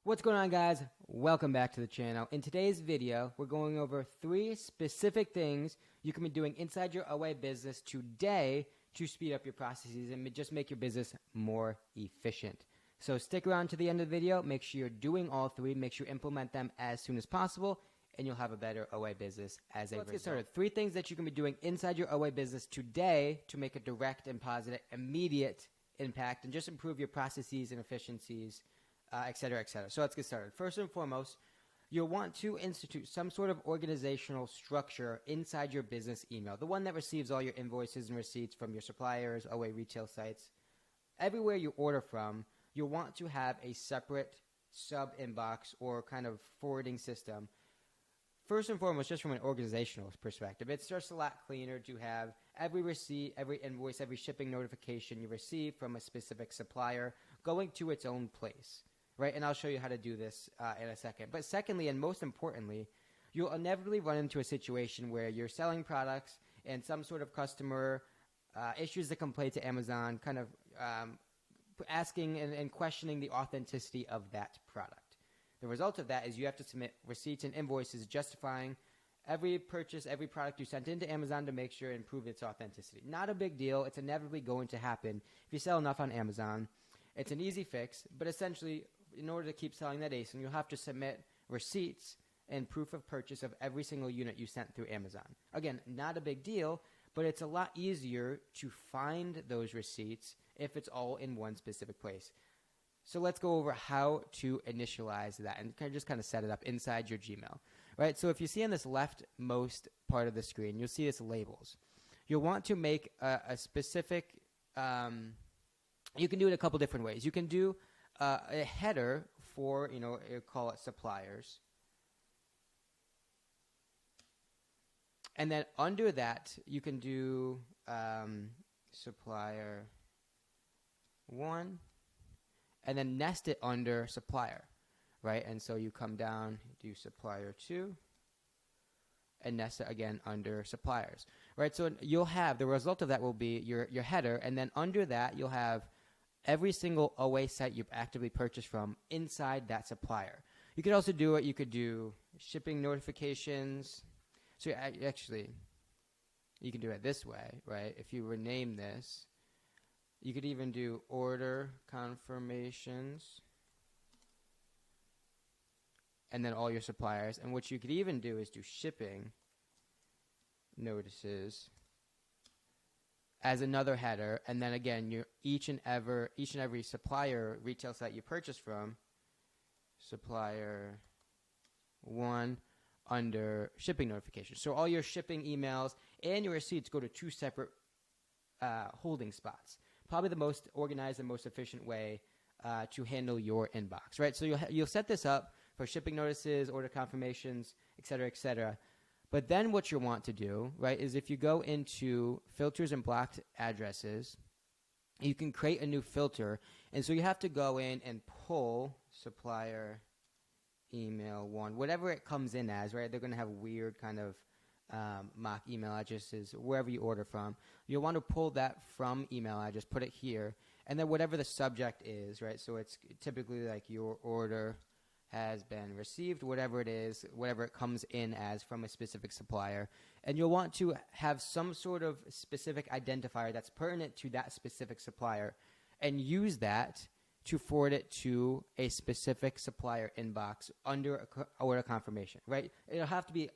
What's going on, guys? Welcome back to the channel. In today's video, we're going over 3 specific things you can be doing inside your OA business today to speed up your processes and just make your business more efficient. So stick around to the end of the video. Make sure you're doing all 3. Make sure you implement them as soon as possible, and you'll have a better OA business as a result. Let's get started. 3 things that you can be doing inside your OA business today to make a direct and positive, immediate impact and just improve your processes and efficiencies, et cetera, et cetera. So let's get started. First and foremost, you'll want to institute some sort of organizational structure inside your business email, the one that receives all your invoices and receipts from your suppliers, OA retail sites. Everywhere you order from, you'll want to have a separate sub-inbox or kind of forwarding system. First and foremost, just from an organizational perspective, it's just a lot cleaner to have every receipt, every invoice, every shipping notification you receive from a specific supplier going to its own place. Right, and I'll show you how to do this in a second. But secondly, and most importantly, you'll inevitably run into a situation where you're selling products and some sort of customer issues the complaint to Amazon, kind of asking and questioning the authenticity of that product. The result of that is you have to submit receipts and invoices justifying every purchase, every product you sent into Amazon to make sure and prove its authenticity. Not a big deal. It's inevitably going to happen if you sell enough on Amazon. It's an easy fix, but essentially, in order to keep selling that ASIN, you'll have to submit receipts and proof of purchase of every single unit you sent through Amazon. Again, not a big deal, but it's a lot easier to find those receipts if it's all in one specific place. So let's go over how to initialize that and just kind of set it up inside your Gmail. Right? So if you see on this leftmost part of the screen, you'll see this labels. You'll want to make a specific, you can do it a couple different ways. You can do a header for, call it suppliers. And then under that, you can do supplier 1, and then nest it under supplier, right? And so you come down, do supplier 2, and nest it again under suppliers, right? So you'll have, the result of that will be your header, and then under that, you'll have every single OA site you've actively purchased from inside that supplier. You could also do it. You could do shipping notifications. So actually, you can do it this way, right? If you rename this, you could even do order confirmations and then all your suppliers. And what you could even do is do shipping notices as another header, and then again, each and every supplier retail site you purchase from, supplier 1 under shipping notifications. So all your shipping emails and your receipts go to 2 separate holding spots. Probably the most organized and most efficient way to handle your inbox, right? So you'll set this up for shipping notices, order confirmations, et cetera, et cetera. But then what you want to do, right, is if you go into filters and blocked addresses, you can create a new filter. And so you have to go in and pull supplier email 1, whatever it comes in as, right? They're going to have weird kind of mock email addresses wherever you order from. You'll want to pull that from email address, put it here, and then whatever the subject is, right? So it's typically like your order has been received, whatever it is, whatever it comes in as from a specific supplier. And you'll want to have some sort of specific identifier that's pertinent to that specific supplier and use that to forward it to a specific supplier inbox under order confirmation, right? It'll have to be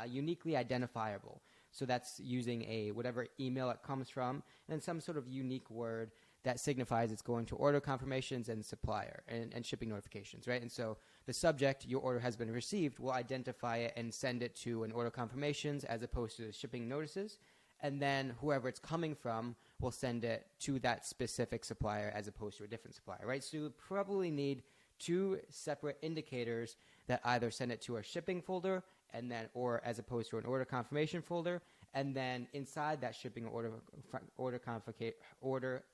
uniquely identifiable. So that's using whatever email it comes from and some sort of unique word that signifies it's going to order confirmations and supplier and shipping notifications, right? And so the subject, your order has been received, will identify it and send it to an order confirmations as opposed to the shipping notices. And then whoever it's coming from will send it to that specific supplier as opposed to a different supplier, right? So you probably need 2 separate indicators that either send it to a shipping folder and then, or as opposed to an order confirmation folder. And then inside that shipping order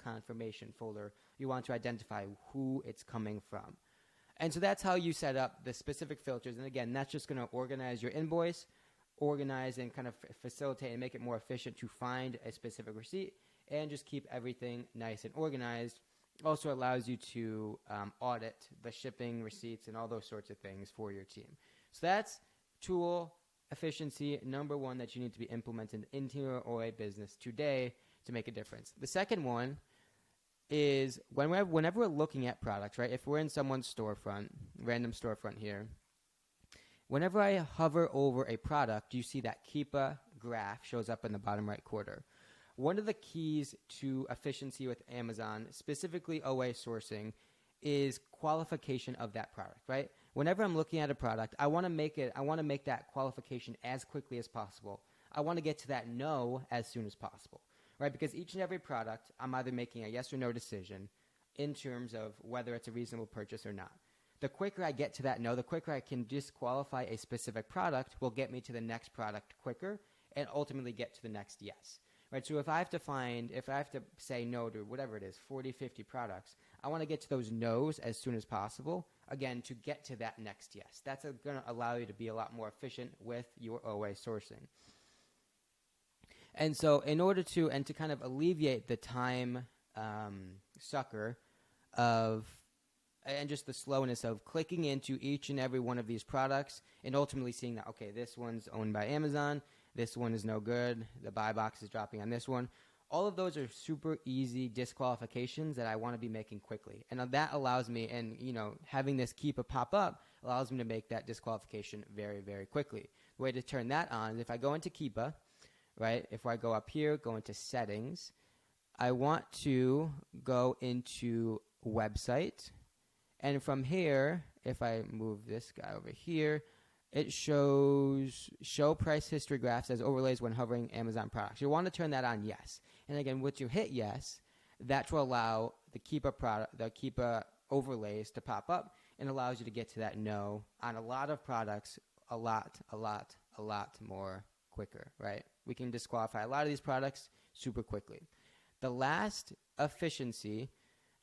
confirmation folder, you want to identify who it's coming from. And so that's how you set up the specific filters. And again, that's just going to organize your invoice, organize and kind of facilitate and make it more efficient to find a specific receipt and just keep everything nice and organized Also allows you to audit the shipping receipts and all those sorts of things for your team. So that's tool efficiency number one that you need to be implemented into your OA business today to make a difference. The second one is whenever we're looking at products, right? If we're in someone's storefront, random storefront here, whenever I hover over a product, you see that Keepa graph shows up in the bottom right corner. One of the keys to efficiency with Amazon, specifically OA sourcing, is qualification of that product, right? Whenever I'm looking at a product, I want to make that qualification as quickly as possible. I want to get to that no as soon as possible, right? Because each and every product, I'm either making a yes or no decision in terms of whether it's a reasonable purchase or not. The quicker I get to that no, the quicker I can disqualify a specific product will get me to the next product quicker and ultimately get to the next yes. Right, so if I have to say no to whatever it is, 40, 50 products, I want to get to those no's as soon as possible, again, to get to that next yes. That's going to allow you to be a lot more efficient with your OA sourcing. And so in order to kind of alleviate the time sucker and just the slowness of clicking into each and every one of these products and ultimately seeing that, okay, this one's owned by Amazon, this one is no good, the buy box is dropping on this one. All of those are super easy disqualifications that I want to be making quickly. And that allows me, and having this Keepa pop up allows me to make that disqualification very, very quickly. The way to turn that on is if I go into Keepa, right, if I go up here, go into settings, I want to go into website. And from here, if I move this guy over here, it shows show price history graphs as overlays when hovering Amazon products. You want to turn that on yes. And again, once you hit yes, that will allow the Keepa overlays to pop up and allows you to get to that no on a lot of products a lot more quicker, right? We can disqualify a lot of these products super quickly. The last efficiency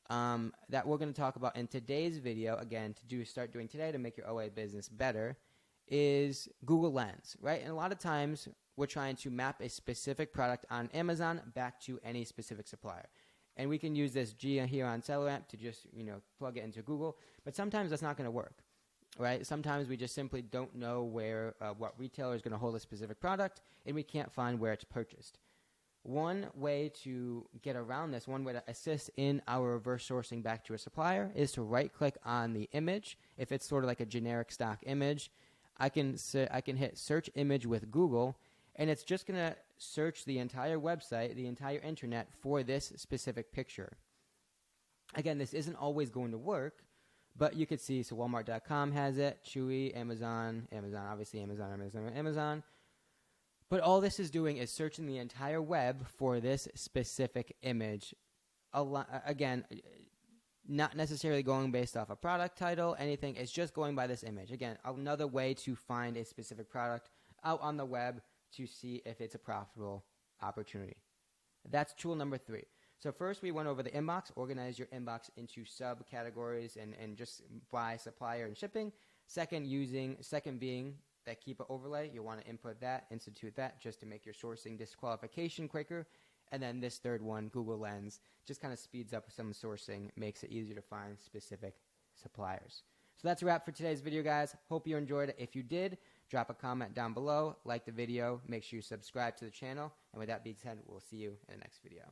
that we're going to talk about in today's video, again, start doing today to make your OA business better, is Google Lens, right? And a lot of times we're trying to map a specific product on Amazon back to any specific supplier. And we can use this G here on SellerAmp to just, plug it into Google. But sometimes that's not going to work, right? Sometimes we just simply don't know what retailer is going to hold a specific product, and we can't find where it's purchased. One way to get around this, one way to assist in our reverse sourcing back to a supplier is to right-click on the image. If it's sort of like a generic stock image, I can hit search image with Google, and it's just going to search the entire website, the entire internet for this specific picture. Again, this isn't always going to work, but you could see, so Walmart.com has it, Chewy, Amazon, obviously Amazon. But all this is doing is searching the entire web for this specific image. Again, not necessarily going based off a product title, anything. It's just going by this image. Again, another way to find a specific product out on the web to see if it's a profitable opportunity. That's tool number 3. So first we went over the inbox, organize your inbox into subcategories and just by supplier and shipping. Second being that Keepa overlay. You want to input that, institute that just to make your sourcing disqualification quicker. And then this third one, Google Lens, just kind of speeds up some sourcing, makes it easier to find specific suppliers. So that's a wrap for today's video, guys. Hope you enjoyed it. If you did, drop a comment down below, like the video, make sure you subscribe to the channel. And with that being said, we'll see you in the next video.